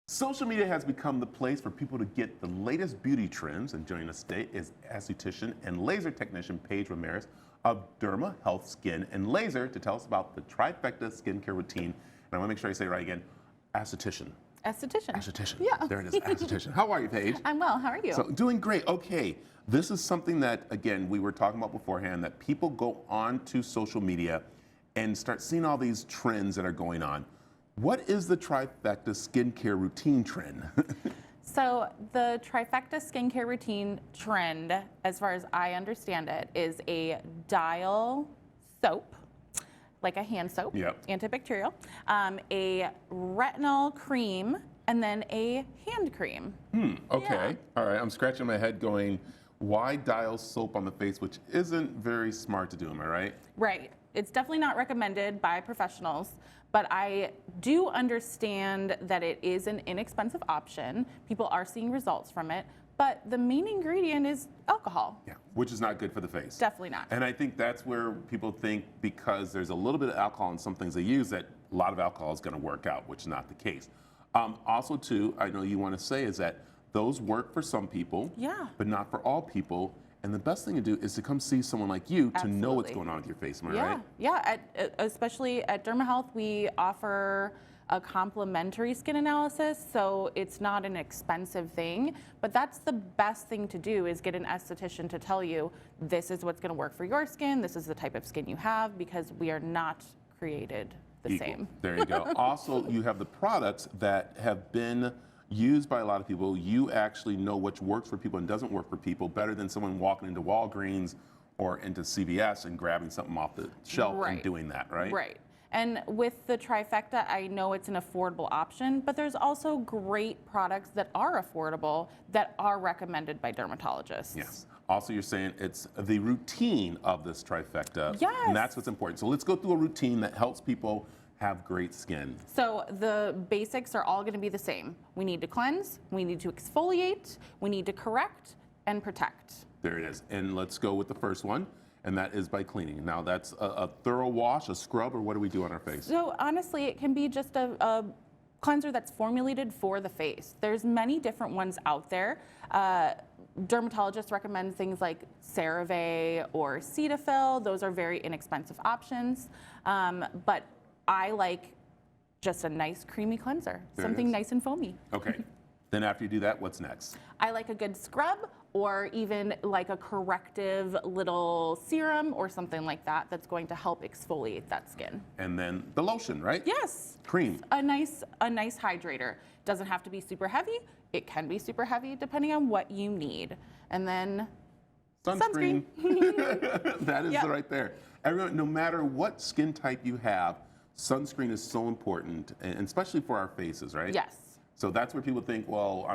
Social media has become the place for people to get the latest beauty trends, and joining us today is esthetician and laser technician Paige Ramirez of Derma Health Skin and Laser to tell us about the Trifecta skincare routine. And I want to make sure I say it right again, esthetician. Esthetician. Esthetician. Yeah. There it is, esthetician. How are you, Paige? I'm well. How are you? So, doing great. Okay. This is something that, again, we were talking about beforehand, that people go on to social media and start seeing all these trends that are going on. What is the Trifecta skincare routine trend? So the Trifecta skincare routine trend, as far as I understand it, is a dial soap, like a hand soap, Yep. antibacterial, a retinol cream, and then a hand cream. Okay. Yeah. All right. I'm scratching my head going, why dial soap on the face, which isn't very smart to do, am I right? Right. It's definitely not recommended by professionals, but I do understand that it is an inexpensive option. People are seeing results from it, but the main ingredient is alcohol. Yeah, which is not good for the face. Definitely not. And I think that's where people think because there's a little bit of alcohol in some things they use that a lot of alcohol is going to work out, which is not the case. Also, too, I know you want to say is that those work for some people, Yeah. but not for all people. And the best thing to do is to come see someone like you to know what's Absolutely. going on with your face, am I Yeah, right? yeah. Especially at Derma Health, we offer a complimentary skin analysis, so it's not an expensive thing. But that's the best thing to do is get an esthetician to tell you this is what's going to work for your skin. This is the type of skin you have, because we are not created the Equal. same. There you go. Also, you have the products that have been used by a lot of people. You actually know which works for people and doesn't work for people better than someone walking into Walgreens or into CVS and grabbing something off the shelf and Right. doing that, right? Right. And with the Trifecta, I know it's an affordable option, but there's also great products that are affordable that are recommended by dermatologists. Yes. Also, you're saying it's the routine of this Trifecta. Yes. And that's what's important. So let's go through a routine that helps people have great skin. So the basics are all going to be the same. We need to cleanse, we need to exfoliate, we need to correct and protect. There it is. And let's go with the first one, and that is by cleaning. Now, that's a thorough wash, a scrub, or what do we do on our face? So honestly, it can be just a cleanser that's formulated for the face. There's many different ones out there. Dermatologists recommend things like CeraVe or Cetaphil. Those are very inexpensive options. But I like just a nice creamy cleanser, There it something is. nice and foamy. Okay. Then after you do that, what's next? I like a good scrub, or even like a corrective little serum or something like that that's going to help exfoliate that skin. And then the lotion, right? Yes. Cream. A nice hydrator. Doesn't have to be super heavy. It can be super heavy depending on what you need. And then Sunscreen. That is Yep. right there. Everyone, no matter what skin type you have, sunscreen is so important, and especially for our faces, right? yes. So that's where people think, well,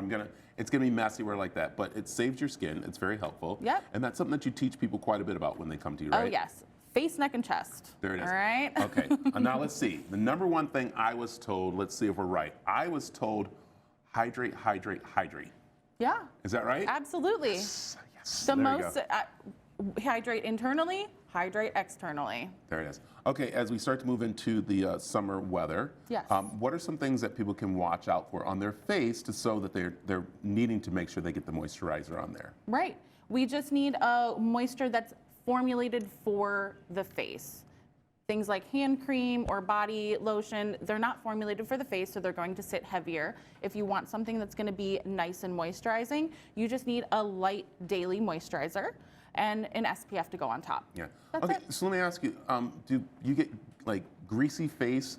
it's gonna be messy, we're like that, but it saves your skin. It's very helpful. Yep. And that's something that you teach people quite a bit about when they come to you, Oh right? yes. Face, neck, and chest. There it is. All right. Okay. Now let's see. The number one thing I was told. Let's see if we're right. I was told, hydrate, hydrate, hydrate. Yeah. Is that right? Absolutely. Yes. The There you most go. hydrate internally, hydrate externally. There it is. Okay, as we start to move into the summer weather, Yes. What are some things that people can watch out for on their face to show that they're needing to make sure they get the moisturizer on there? Right. We just need a moisture that's formulated for the face. Things like hand cream or body lotion, they're not formulated for the face, so they're going to sit heavier. If you want something that's going to be nice and moisturizing, you just need a light daily moisturizer and an SPF to go on top. Yeah. That's Okay, it. so let me ask you, do you get like greasy face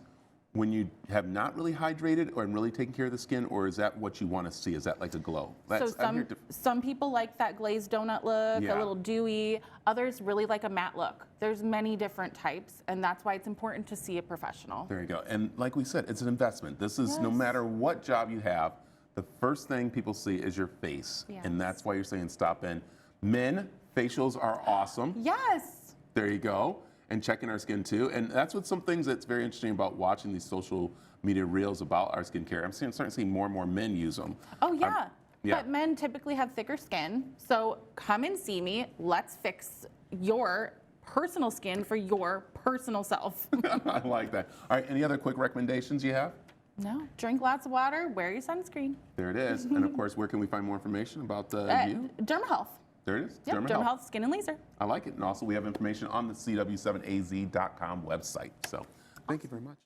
when you have not really hydrated or really taken care of the skin, or is that what you want to see? Is that like a glow? So I'm here some people like that glazed donut look, Yeah. a little dewy. Others really like a matte look. There's many different types, and that's why it's important to see a professional. There you go. And like we said, it's an investment. This is no Yes. matter what job you have, the first thing people see is your face. Yes. And that's why you're saying stop in. Men, facials are awesome. Yes. There you go. And checking our skin too. And that's what some things that's very interesting about watching these social media reels about our skincare. I'm starting to see more and more men use them. Oh yeah. yeah. But men typically have thicker skin, so come and see me. Let's fix your personal skin for your personal self. I like that. All right, any other quick recommendations you have? No, drink lots of water, wear your sunscreen. There it is. And of course, where can we find more information about you? Derma Health. There it is. Yep, Derma Health, Skin and Laser. I like it. And also, we have information on the CW7az.com website. So thank you very much.